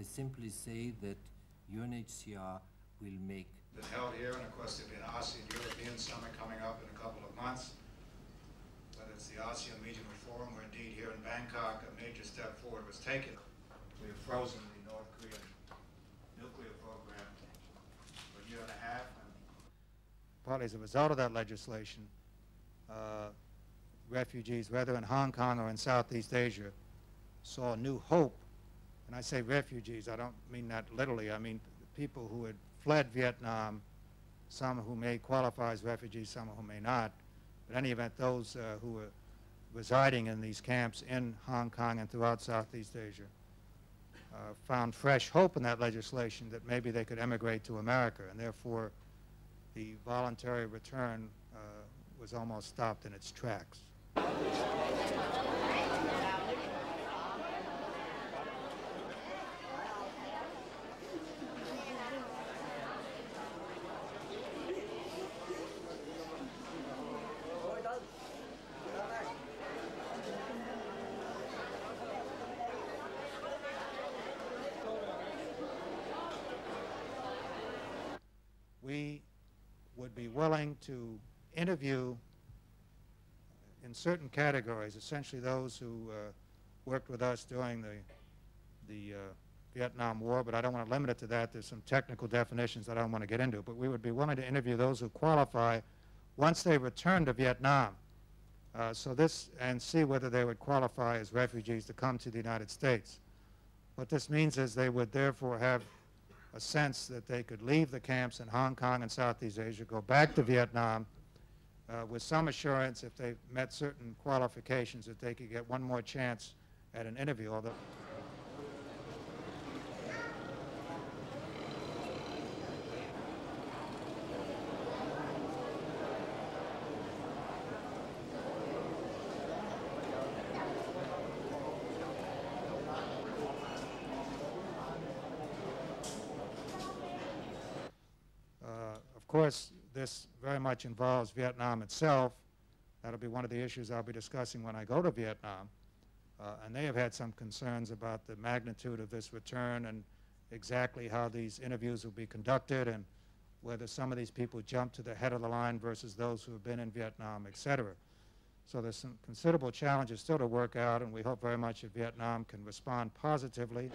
I simply say that UNHCR will make. Been held here, and of course there'll be an ASEAN European summit coming up in a couple of months. Whether it's the ASEAN Regional Forum or indeed here in Bangkok, a major step forward was taken. We have frozen the North Korean nuclear program for a year and a half. Partly as a result of that legislation, refugees, whether in Hong Kong or in Southeast Asia, saw new hope. And I say refugees, I don't mean that literally. I mean people who had fled Vietnam, some who may qualify as refugees, some who may not. But in any event, those who were residing in these camps in Hong Kong and throughout Southeast Asia found fresh hope in that legislation that maybe they could emigrate to America, and therefore the voluntary return was almost stopped in its tracks. We would be willing to interview in certain categories, essentially those who worked with us during the Vietnam War, but I don't want to limit it to that. There's some technical definitions that I don't want to get into, but we would be willing to interview those who qualify once they return to Vietnam, and see whether they would qualify as refugees to come to the United States. What this means is they would therefore have a sense that they could leave the camps in Hong Kong and Southeast Asia, go back to Vietnam with some assurance, if they met certain qualifications, that they could get one more chance at an interview. Although of course, this very much involves Vietnam itself. That'll be one of the issues I'll be discussing when I go to Vietnam. And they have had some concerns about the magnitude of this return and exactly how these interviews will be conducted and whether some of these people jump to the head of the line versus those who have been in Vietnam, et cetera. So there's some considerable challenges still to work out, and we hope very much that Vietnam can respond positively.